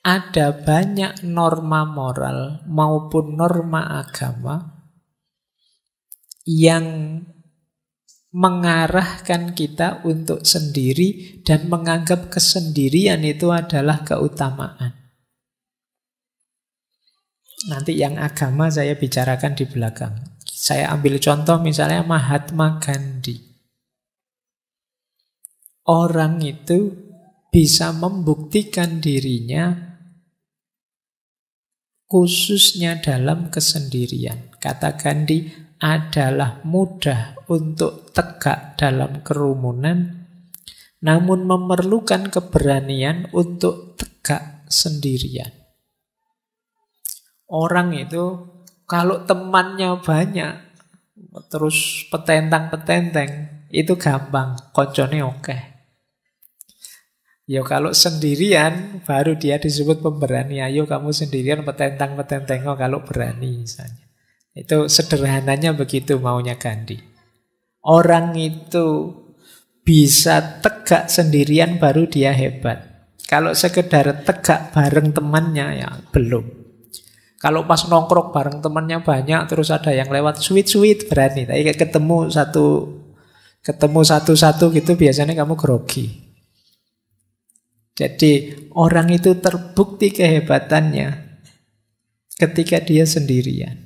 ada banyak norma moral maupun norma agama yang mengarahkan kita untuk sendiri dan menganggap kesendirian itu adalah keutamaan. Nanti yang agama saya bicarakan di belakang. Saya ambil contoh misalnya Mahatma Gandhi. Orang itu bisa membuktikan dirinya khususnya dalam kesendirian. Kata Gandhi, adalah mudah untuk tegak dalam kerumunan, namun memerlukan keberanian untuk tegak sendirian. Orang itu kalau temannya banyak, terus petentang-petenteng, itu gampang, koncone oke. Ya kalau sendirian, baru dia disebut pemberani. Ayo kamu sendirian petentang-petenteng kalau berani misalnya. Itu sederhananya begitu maunya Gandhi. Orang itu bisa tegak sendirian baru dia hebat. Kalau sekedar tegak bareng temannya ya belum. Kalau pas nongkrong bareng temannya banyak terus ada yang lewat sweet berani. Tapi ketemu satu-satu gitu biasanya kamu grogi. Jadi orang itu terbukti kehebatannya ketika dia sendirian.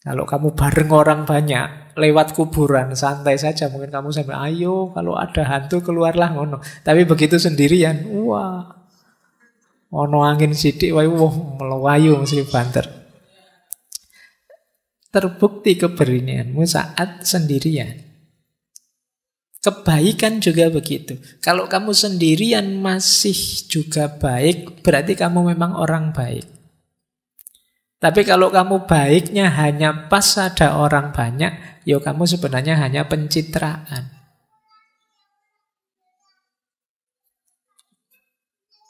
Kalau kamu bareng orang banyak, lewat kuburan, santai saja. Mungkin kamu sampai, ayo kalau ada hantu keluarlah ngono. Tapi begitu sendirian, wah, ono angin sidik, wah, melayu mesti banter. Terbukti keberanianmu saat sendirian. Kebaikan juga begitu. Kalau kamu sendirian masih juga baik, berarti kamu memang orang baik. Tapi kalau kamu baiknya hanya pas ada orang banyak, ya kamu sebenarnya hanya pencitraan.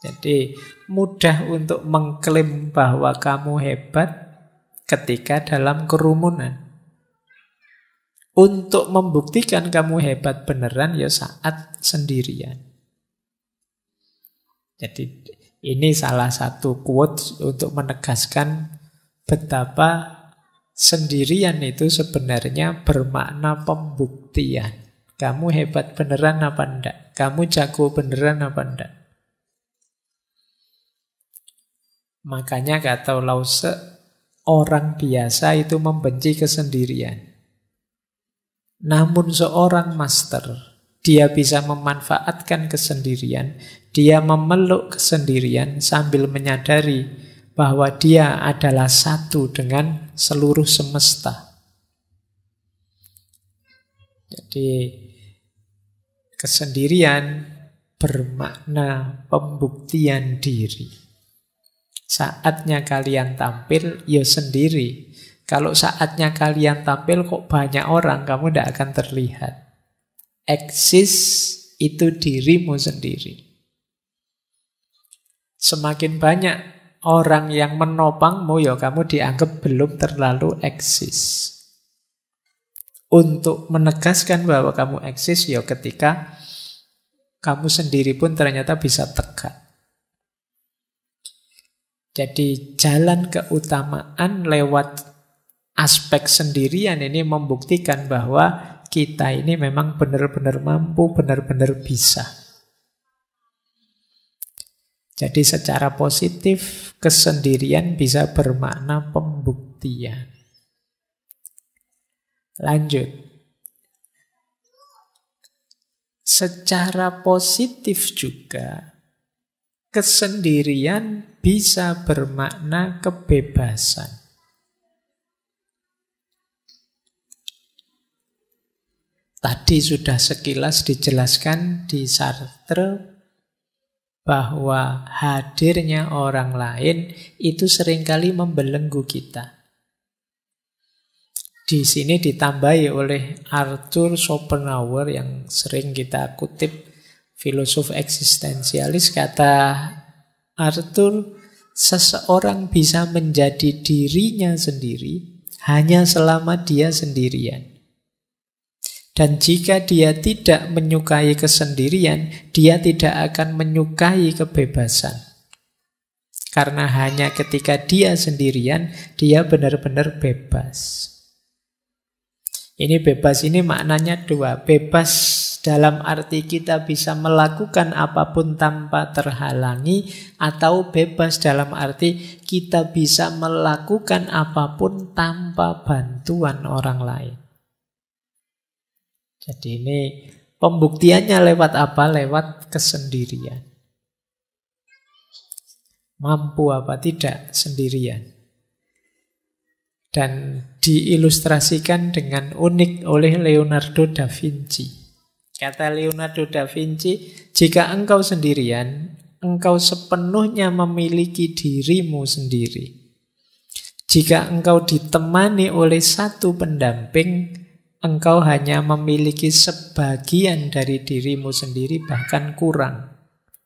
Jadi mudah untuk mengklaim bahwa kamu hebat ketika dalam kerumunan. Untuk membuktikan kamu hebat beneran ya saat sendirian. Jadi ini salah satu quote untuk menegaskan betapa sendirian itu sebenarnya bermakna pembuktian. Kamu hebat beneran apa enggak? Kamu jago beneran apa enggak? Makanya kata Lause, orang biasa itu membenci kesendirian. Namun seorang master, dia bisa memanfaatkan kesendirian, dia memeluk kesendirian sambil menyadari bahwa dia adalah satu dengan seluruh semesta. Jadi kesendirian bermakna pembuktian diri. Saatnya kalian tampil, ya sendiri. Kalau saatnya kalian tampil kok banyak orang, kamu tidak akan terlihat. Eksis itu dirimu sendiri. Semakin banyak orang yang menopangmu, ya kamu dianggap belum terlalu eksis. Untuk menegaskan bahwa kamu eksis, ya ketika kamu sendiri pun ternyata bisa tegak. Jadi jalan keutamaan lewat aspek sendirian ini membuktikan bahwa kita ini memang benar-benar mampu, benar-benar bisa. Jadi secara positif, kesendirian bisa bermakna pembuktian. Lanjut. Secara positif juga, kesendirian bisa bermakna kebebasan. Tadi sudah sekilas dijelaskan di Sartre bahwa hadirnya orang lain itu seringkali membelenggu kita. Di sini ditambahi oleh Arthur Schopenhauer yang sering kita kutip, filosof eksistensialis. Kata Arthur, seseorang bisa menjadi dirinya sendiri hanya selama dia sendirian. Dan jika dia tidak menyukai kesendirian, dia tidak akan menyukai kebebasan. Karena hanya ketika dia sendirian, dia benar-benar bebas. Ini bebas ini maknanya dua. Bebas dalam arti kita bisa melakukan apapun tanpa terhalangi, atau bebas dalam arti kita bisa melakukan apapun tanpa bantuan orang lain. Jadi ini pembuktiannya lewat apa? Lewat kesendirian. Mampu apa tidak sendirian. Dan diilustrasikan dengan unik oleh Leonardo da Vinci. Kata Leonardo da Vinci, jika engkau sendirian, engkau sepenuhnya memiliki dirimu sendiri. Jika engkau ditemani oleh satu pendamping, engkau hanya memiliki sebagian dari dirimu sendiri, bahkan kurang,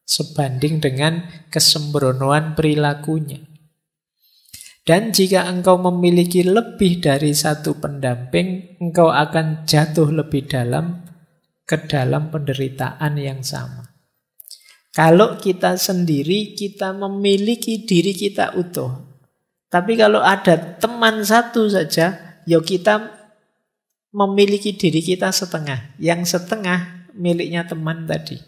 sebanding dengan kesembronoan perilakunya. Dan jika engkau memiliki lebih dari satu pendamping, engkau akan jatuh lebih dalam ke dalam penderitaan yang sama. Kalau kita sendiri, kita memiliki diri kita utuh. Tapi kalau ada teman satu saja, ya kita memiliki diri kita setengah. Yang setengah miliknya teman tadi.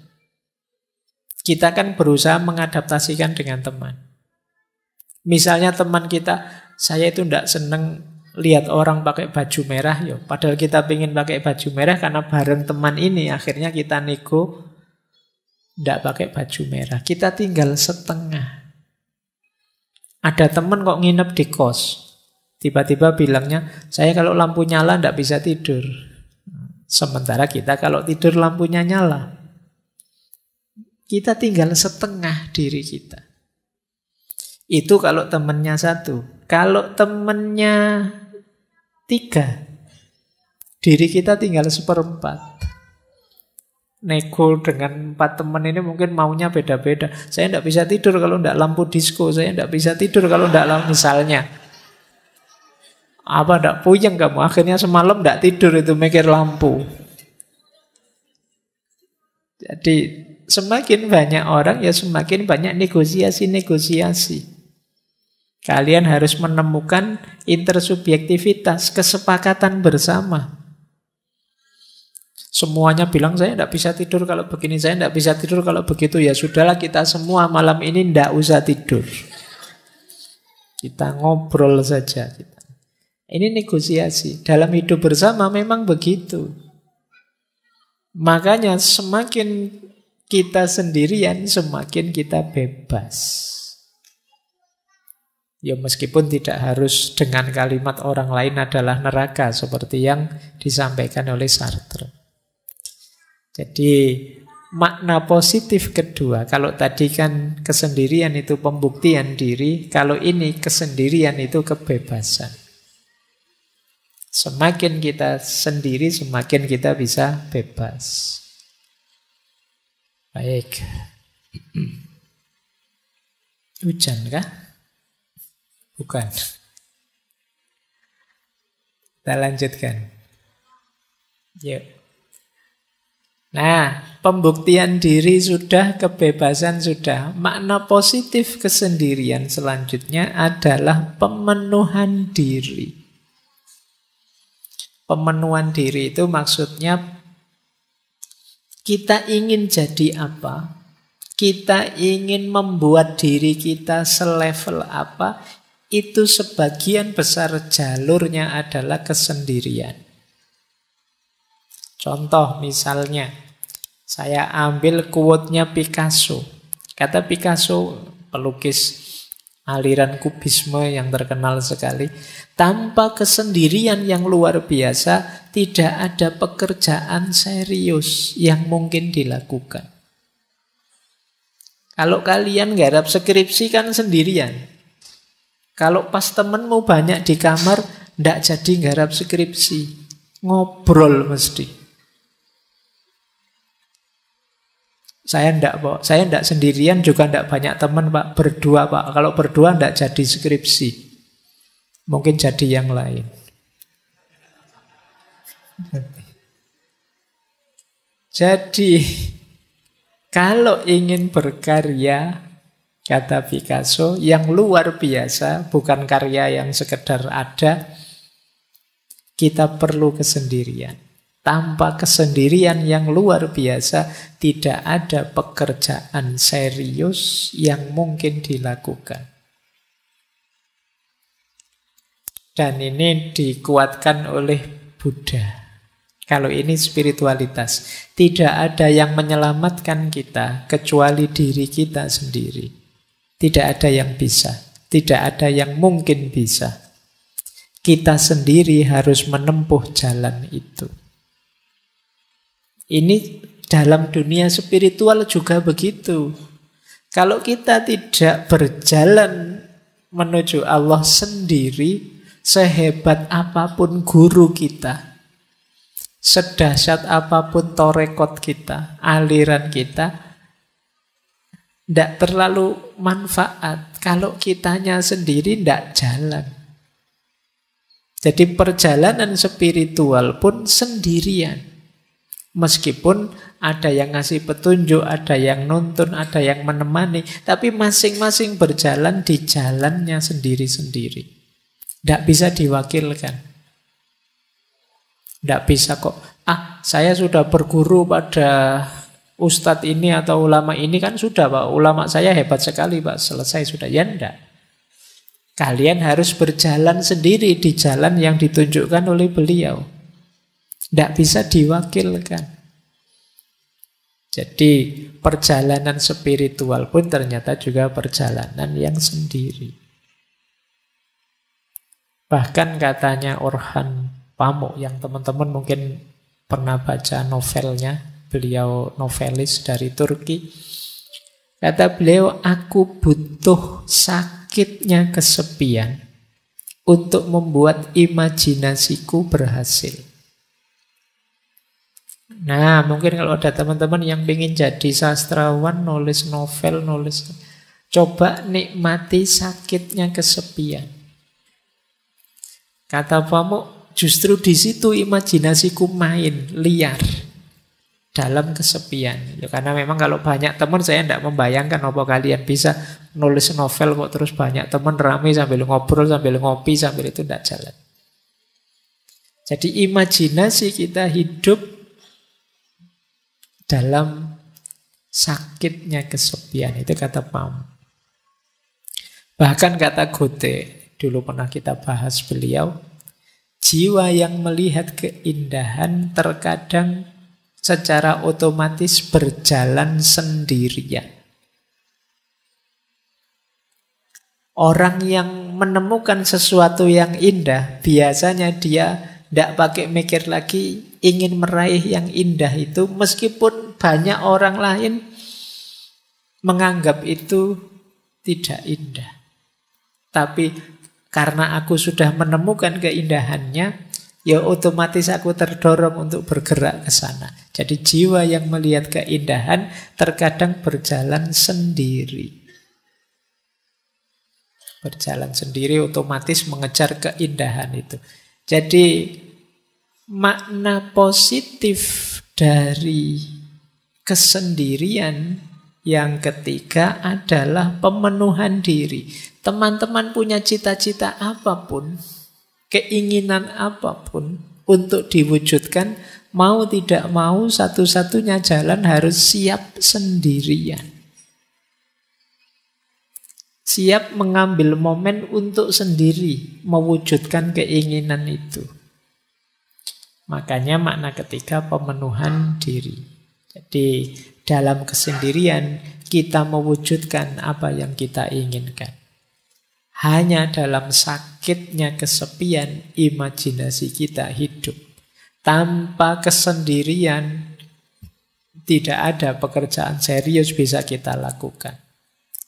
Kita kan berusaha mengadaptasikan dengan teman. Misalnya teman kita, saya itu tidak seneng lihat orang pakai baju merah, yo. Padahal kita ingin pakai baju merah karena bareng teman ini, akhirnya kita nego tidak pakai baju merah. Kita tinggal setengah. Ada teman kok nginep di kos, tiba-tiba bilangnya, saya kalau lampu nyala tidak bisa tidur. Sementara kita kalau tidur lampunya nyala. Kita tinggal setengah diri kita. Itu kalau temennya satu. Kalau temennya tiga, diri kita tinggal seperempat. Nego dengan 4 teman ini mungkin maunya beda-beda. Saya tidak bisa tidur kalau tidak lampu disco. Saya tidak bisa tidur kalau tidak lampu, misalnya. Apa tidak puyeng kamu? Akhirnya semalam tidak tidur itu mikir lampu. Jadi semakin banyak orang ya semakin banyak negosiasi-negosiasi. Kalian harus menemukan intersubjektivitas, kesepakatan bersama. Semuanya bilang saya tidak bisa tidur kalau begini, saya tidak bisa tidur kalau begitu. Ya sudahlah, kita semua malam ini tidak usah tidur. Kita ngobrol saja. Ini negosiasi. Dalam hidup bersama memang begitu. Makanya semakin kita sendirian, semakin kita bebas. Ya meskipun tidak harus dengan kalimat orang lain adalah neraka, seperti yang disampaikan oleh Sartre. Jadi makna positif kedua, kalau tadi kan kesendirian itu pembuktian diri, kalau ini kesendirian itu kebebasan. Semakin kita sendiri, semakin kita bisa bebas. Baik. Hujan kah? Bukan. Kita lanjutkan. Yuk. Nah, pembuktian diri sudah, kebebasan sudah. Makna positif kesendirian selanjutnya adalah pemenuhan diri. Pemenuhan diri itu maksudnya kita ingin jadi apa? Kita ingin membuat diri kita selevel apa? Itu sebagian besar jalurnya adalah kesendirian. Contoh misalnya, saya ambil quote-nya Picasso. Kata Picasso, pelukis aliran kubisme yang terkenal sekali, tanpa kesendirian yang luar biasa, tidak ada pekerjaan serius yang mungkin dilakukan. Kalau kalian garap skripsi kan sendirian. Kalau pas temenmu banyak di kamar, ndak jadi garap skripsi. Ngobrol mesti. Saya ndak sendirian, juga ndak banyak teman, Pak. Berdua, Pak. Kalau berdua ndak jadi skripsi. Mungkin jadi yang lain. Jadi, kalau ingin berkarya, kata Picasso, yang luar biasa, bukan karya yang sekedar ada, kita perlu kesendirian. Tanpa kesendirian yang luar biasa, tidak ada pekerjaan serius yang mungkin dilakukan. Dan ini dikuatkan oleh Buddha. Kalau ini spiritualitas, tidak ada yang menyelamatkan kita kecuali diri kita sendiri. Tidak ada yang bisa, tidak ada yang mungkin bisa. Kita sendiri harus menempuh jalan itu. Ini dalam dunia spiritual juga begitu. Kalau kita tidak berjalan menuju Allah sendiri, sehebat apapun guru kita, sedahsyat apapun torekot kita, aliran kita, tidak terlalu manfaat. Kalau kitanya sendiri tidak jalan. Jadi perjalanan spiritual pun sendirian. Meskipun ada yang ngasih petunjuk, ada yang nuntun, ada yang menemani, tapi masing-masing berjalan di jalannya sendiri-sendiri. Tidak bisa diwakilkan. Tidak bisa kok, saya sudah berguru pada ustadz ini atau ulama ini, kan sudah Pak, ulama saya hebat sekali Pak, selesai sudah. Ya enggak. Kalian harus berjalan sendiri di jalan yang ditunjukkan oleh beliau. Tidak bisa diwakilkan. Jadi perjalanan spiritual pun ternyata juga perjalanan yang sendiri. Bahkan katanya Orhan Pamuk, yang teman-teman mungkin pernah baca novelnya, beliau novelis dari Turki. Kata beliau, aku butuh sakitnya kesepian untuk membuat imajinasiku berhasil. Nah, mungkin kalau ada teman-teman yang ingin jadi sastrawan, nulis novel, coba nikmati sakitnya kesepian. Kata Pamuk, justru di situ imajinasiku main, liar. Dalam kesepian. Ya, karena memang kalau banyak teman, saya tidak membayangkan apa kalian bisa nulis novel kok terus banyak teman rame sambil ngobrol, sambil ngopi, sambil itu tidak jalan. Jadi imajinasi kita hidup dalam sakitnya kesepian. Itu kata Pam. Bahkan kata Goethe, dulu pernah kita bahas beliau, jiwa yang melihat keindahan terkadang secara otomatis berjalan sendirian. Orang yang menemukan sesuatu yang indah, biasanya dia tidak pakai mikir lagi, ingin meraih yang indah itu, meskipun banyak orang lain menganggap itu tidak indah. Tapi karena aku sudah menemukan keindahannya, ya otomatis aku terdorong untuk bergerak ke sana. Jadi jiwa yang melihat keindahan terkadang berjalan sendiri. Berjalan sendiri otomatis mengejar keindahan itu. Jadi makna positif dari kesendirian yang ketiga adalah pemenuhan diri. Teman-teman punya cita-cita apapun, keinginan apapun untuk diwujudkan, mau tidak mau satu-satunya jalan harus siap sendirian. Siap mengambil momen untuk sendiri mewujudkan keinginan itu. Makanya makna ketiga pemenuhan diri. Jadi dalam kesendirian kita mewujudkan apa yang kita inginkan. Hanya dalam sakitnya kesepian imajinasi kita hidup. Tanpa kesendirian tidak ada pekerjaan serius bisa kita lakukan.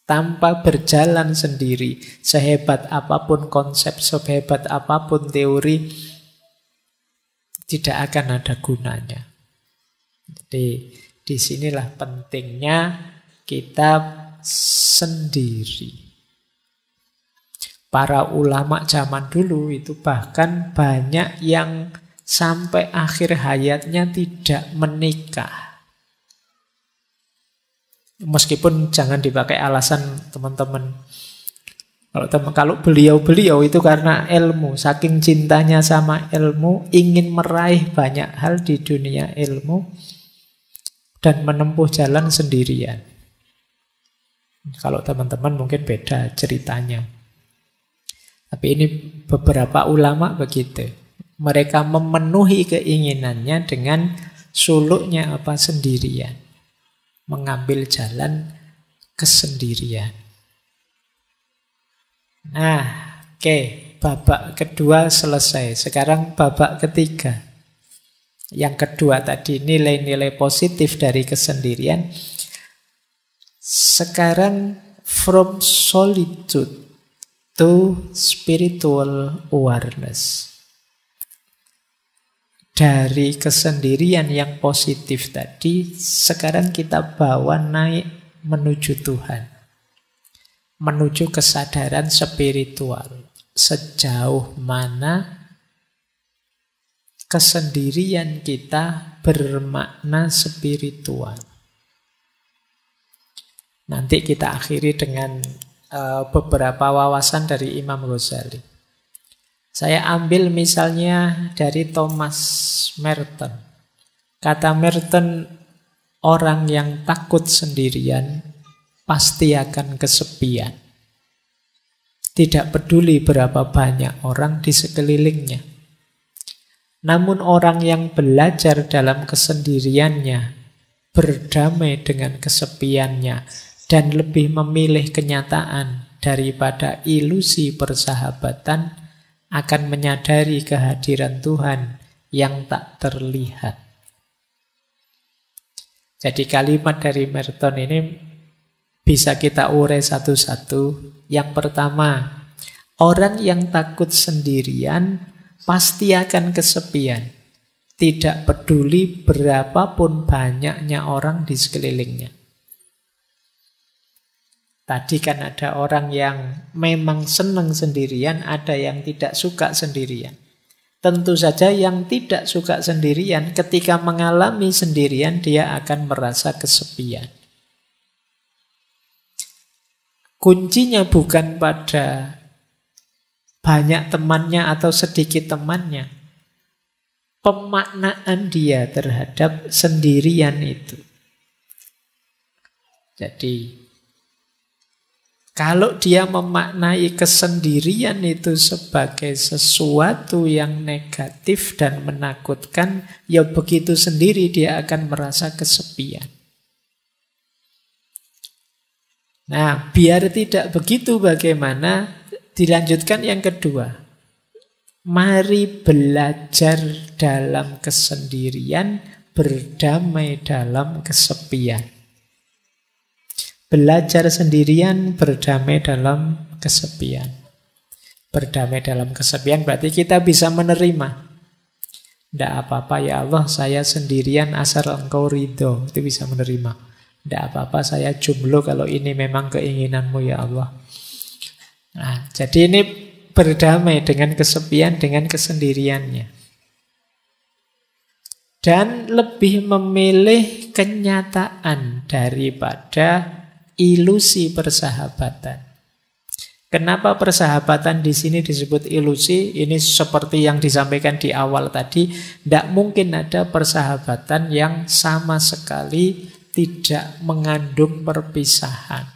Tanpa berjalan sendiri, sehebat apapun konsep, sehebat apapun teori, tidak akan ada gunanya. Jadi disinilah pentingnya kita sendiri. Para ulama zaman dulu itu bahkan banyak yang sampai akhir hayatnya tidak menikah. Meskipun jangan dipakai alasan teman-teman. Kalau beliau-beliau itu karena ilmu, saking cintanya sama ilmu, ingin meraih banyak hal di dunia ilmu dan menempuh jalan sendirian. Kalau teman-teman mungkin beda ceritanya. Tapi ini beberapa ulama begitu. Mereka memenuhi keinginannya dengan suluknya apa sendirian. Mengambil jalan kesendirian. Nah, oke. Babak kedua selesai. Sekarang babak ketiga. Yang kedua tadi nilai-nilai positif dari kesendirian. Sekarang from solitude to spiritual awareness. Dari kesendirian yang positif tadi, sekarang kita bawa naik menuju Tuhan. Menuju kesadaran spiritual. Sejauh mana kesendirian kita bermakna spiritual. Nanti kita akhiri dengan beberapa wawasan dari Imam Ghazali. Saya ambil misalnya dari Thomas Merton. Kata Merton, orang yang takut sendirian pasti akan kesepian. Tidak peduli berapa banyak orang di sekelilingnya. Namun orang yang belajar dalam kesendiriannya, berdamai dengan kesepiannya, dan lebih memilih kenyataan daripada ilusi persahabatan, akan menyadari kehadiran Tuhan yang tak terlihat. Jadi kalimat dari Merton ini bisa kita urai satu-satu. Yang pertama, orang yang takut sendirian pasti akan kesepian. Tidak peduli berapapun banyaknya orang di sekelilingnya. Tadi kan ada orang yang memang senang sendirian, ada yang tidak suka sendirian. Tentu saja yang tidak suka sendirian, ketika mengalami sendirian, dia akan merasa kesepian. Kuncinya bukan pada banyak temannya atau sedikit temannya. Pemaknaan dia terhadap sendirian itu. Jadi, kalau dia memaknai kesendirian itu sebagai sesuatu yang negatif dan menakutkan, ya begitu sendiri dia akan merasa kesepian. Nah, biar tidak begitu bagaimana? Dilanjutkan yang kedua. Mari belajar dalam kesendirian, berdamai dalam kesepian. Belajar sendirian, berdamai dalam kesepian. Berdamai dalam kesepian berarti kita bisa menerima. Tidak apa-apa ya Allah, saya sendirian asal Engkau ridho. Itu bisa menerima. Tidak apa-apa saya jomblo kalau ini memang keinginanmu ya Allah. Nah, jadi ini berdamai dengan kesepian, dengan kesendiriannya. Dan lebih memilih kenyataan daripada ilusi persahabatan. Kenapa persahabatan di sini disebut ilusi? Ini seperti yang disampaikan di awal tadi. Tidak mungkin ada persahabatan yang sama sekali tidak mengandung perpisahan.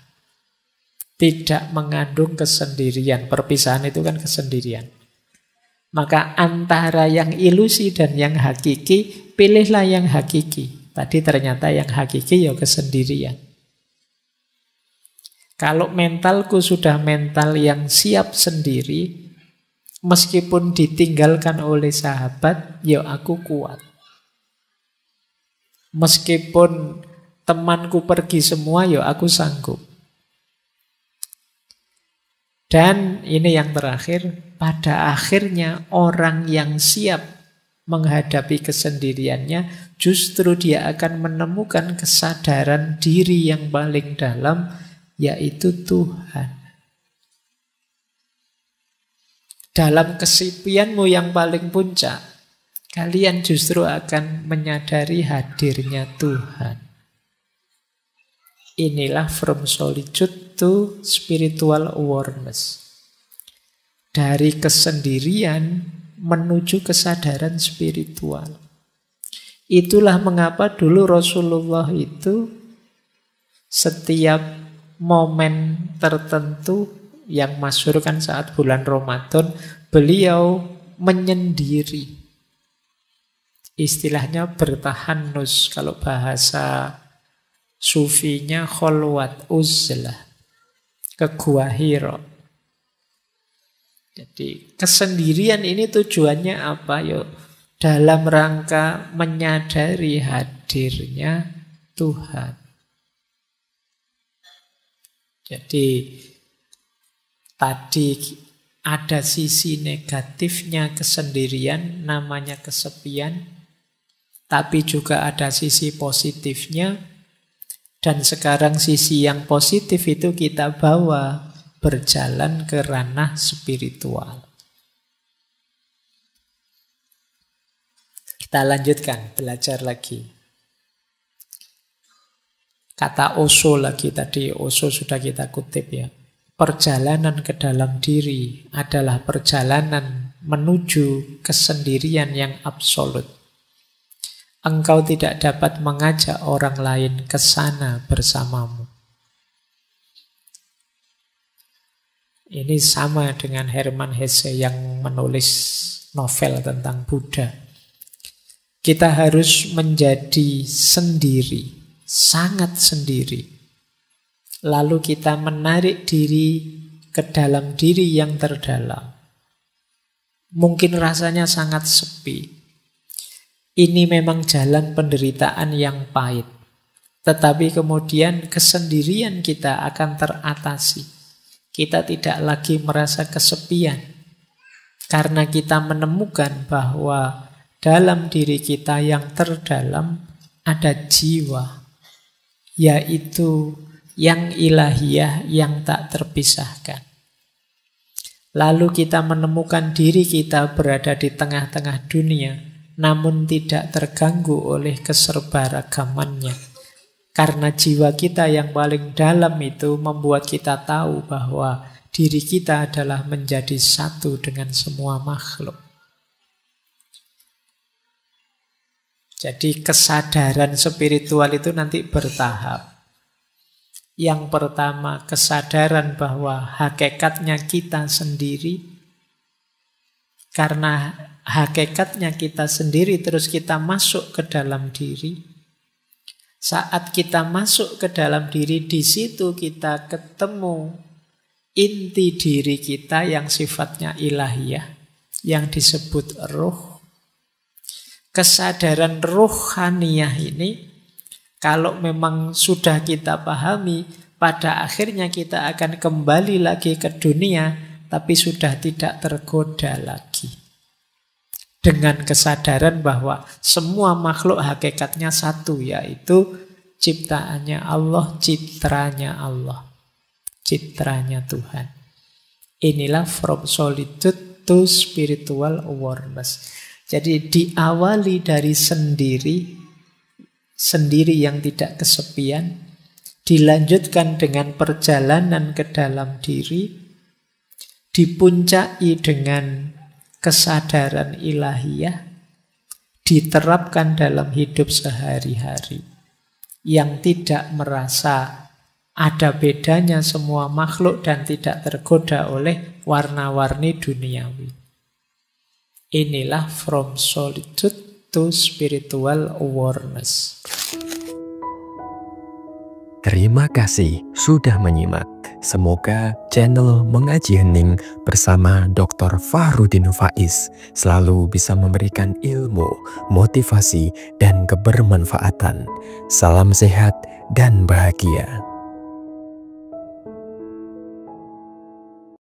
Tidak mengandung kesendirian. Perpisahan itu kan kesendirian. Maka antara yang ilusi dan yang hakiki, pilihlah yang hakiki. Tadi ternyata yang hakiki ya kesendirian. Kalau mentalku sudah mental yang siap sendiri, meskipun ditinggalkan oleh sahabat, ya aku kuat. Meskipun temanku pergi semua, ya aku sanggup. Dan ini yang terakhir, pada akhirnya orang yang siap menghadapi kesendiriannya, justru dia akan menemukan kesadaran diri yang paling dalam, yaitu Tuhan. Dalam kesepianmu yang paling puncak, kalian justru akan menyadari hadirnya Tuhan. Inilah from solitude to spiritual awareness. Dari kesendirian menuju kesadaran spiritual. Itulah mengapa dulu Rasulullah itu setiap momen tertentu yang masyhur kan saat bulan Ramadan, beliau menyendiri. Istilahnya bertahanus, kalau bahasa sufinya kholwat uzlah, ke Gua Hira. Jadi kesendirian ini tujuannya apa? Yuk, dalam rangka menyadari hadirnya Tuhan. Jadi tadi ada sisi negatifnya kesendirian, namanya kesepian, tapi juga ada sisi positifnya. Dan sekarang sisi yang positif itu kita bawa berjalan ke ranah spiritual. Kita lanjutkan, belajar lagi. Kata Osho lagi tadi, Osho sudah kita kutip ya. Perjalanan ke dalam diri adalah perjalanan menuju kesendirian yang absolut. Engkau tidak dapat mengajak orang lain ke sana bersamamu. Ini sama dengan Hermann Hesse yang menulis novel tentang Buddha. Kita harus menjadi sendiri, sangat sendiri. Lalu kita menarik diri ke dalam diri yang terdalam. Mungkin rasanya sangat sepi. Ini memang jalan penderitaan yang pahit. Tetapi kemudian kesendirian kita akan teratasi. Kita tidak lagi merasa kesepian. Karena kita menemukan bahwa dalam diri kita yang terdalam ada jiwa. Yaitu yang ilahiyah yang tak terpisahkan. Lalu kita menemukan diri kita berada di tengah-tengah dunia, namun tidak terganggu oleh keserbaragamannya. Karena jiwa kita yang paling dalam itu membuat kita tahu bahwa diri kita adalah menjadi satu dengan semua makhluk. Jadi kesadaran spiritual itu nanti bertahap. Yang pertama, kesadaran bahwa hakikatnya kita sendiri. Karena hakikatnya kita sendiri, terus kita masuk ke dalam diri. Saat kita masuk ke dalam diri, di situ kita ketemu inti diri kita yang sifatnya ilahiyah, yang disebut ruh. Kesadaran ruhaniyah ini, kalau memang sudah kita pahami, pada akhirnya kita akan kembali lagi ke dunia, tapi sudah tidak tergoda lagi. Dengan kesadaran bahwa semua makhluk hakikatnya satu, yaitu ciptaannya Allah, citranya Allah, citranya Tuhan. Inilah from solitude to spiritual awareness. Jadi diawali dari sendiri, sendiri yang tidak kesepian, dilanjutkan dengan perjalanan ke dalam diri, dipuncai dengan kesadaran ilahiyah, diterapkan dalam hidup sehari-hari, yang tidak merasa ada bedanya semua makhluk dan tidak tergoda oleh warna-warni duniawi. Inilah from solitude to spiritual awareness. Terima kasih sudah menyimak. Semoga channel Mengaji Hening bersama Dr. Fahruddin Faiz selalu bisa memberikan ilmu, motivasi, dan kebermanfaatan. Salam sehat dan bahagia.